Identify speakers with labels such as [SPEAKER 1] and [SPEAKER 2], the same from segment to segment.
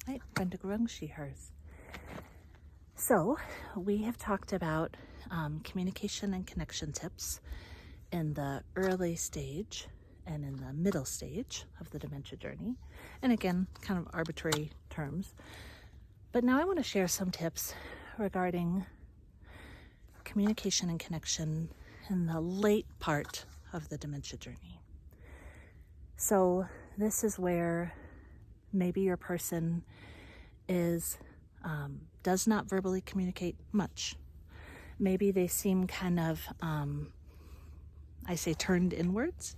[SPEAKER 1] right? Brenda Gurung, she, hers. So we have talked about communication and connection tips in the early stage and in the middle stage of the dementia journey. And again, kind of arbitrary terms. But now I want to share some tips regarding communication and connection in the late part of the dementia journey. So this is where maybe your person does not verbally communicate much. Maybe they seem kind of, turned inwards.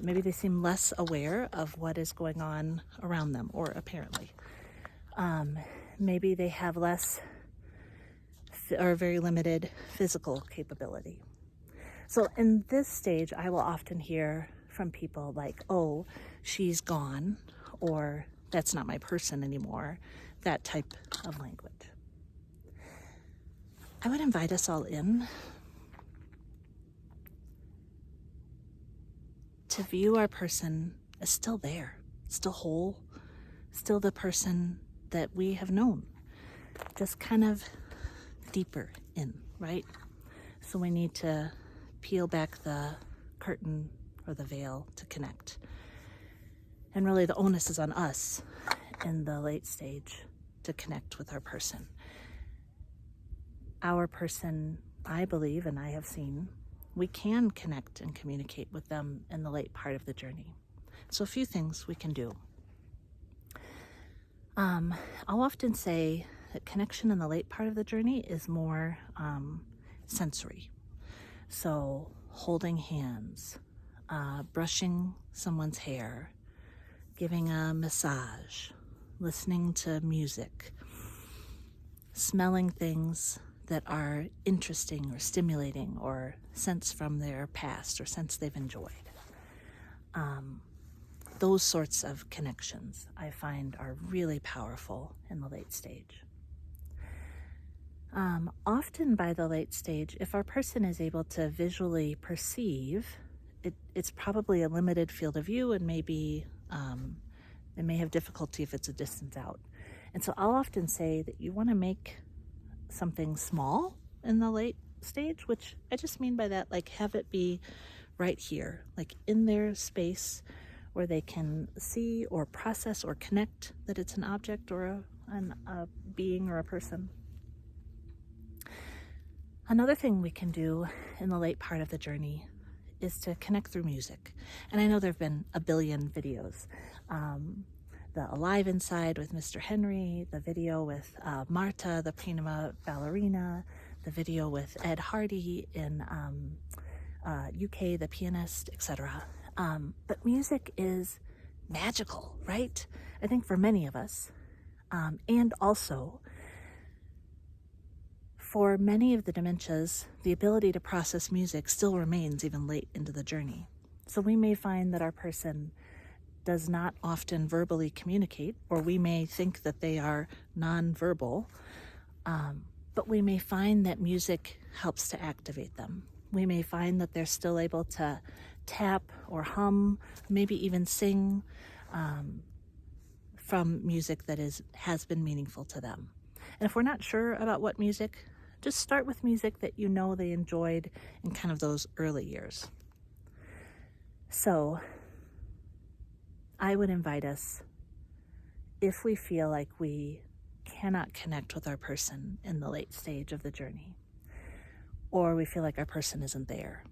[SPEAKER 1] Maybe they seem less aware of what is going on around them, or apparently. Maybe they have less or very limited physical capability. So in this stage, I will often hear from people like, oh, she's gone, or that's not my person anymore, that type of language. I would invite us all in to view our person as still there, still whole, still the person that we have known, just kind of deeper in, right? So we need to peel back the curtain or the veil to connect. And really the onus is on us in the late stage to connect with our person. Our person, I believe, and I have seen, we can connect and communicate with them in the late part of the journey. So a few things we can do. I'll often say that connection in the late part of the journey is more sensory. So holding hands, brushing someone's hair, giving a massage, listening to music, smelling things that are interesting or stimulating or sense from their past or sense they've enjoyed. Those sorts of connections I find are really powerful in the late stage. Often by the late stage, if our person is able to visually perceive, it's probably a limited field of view, and maybe they may have difficulty if it's a distance out. And so I'll often say that you want to make something small in the late stage, which I just mean by that, like have it be right here, like in their space where they can see or process or connect that it's an object or a being or a person. Another thing we can do in the late part of the journey is to connect through music. And I know there have been a billion videos. The Alive Inside with Mr. Henry, the video with Marta, the prima ballerina, the video with Ed Hardy in UK, the pianist, etc. But music is magical, right? I think for many of us. And also, for many of the dementias, the ability to process music still remains even late into the journey. So we may find that our person does not often verbally communicate, or we may think that they are nonverbal, but we may find that music helps to activate them. We may find that they're still able to tap or hum, maybe even sing from music that has been meaningful to them. And if we're not sure about what music, just start with music that you know they enjoyed in kind of those early years. So I would invite us, if we feel like we cannot connect with our person in the late stage of the journey, or we feel like our person isn't there,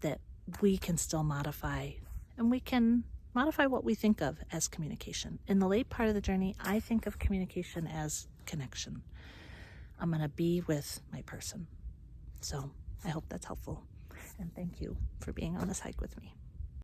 [SPEAKER 1] that we can still modify, and we can modify what we think of as communication. In the late part of the journey, I think of communication as connection. I'm going to be with my person. So I hope that's helpful. And thank you for being on this hike with me.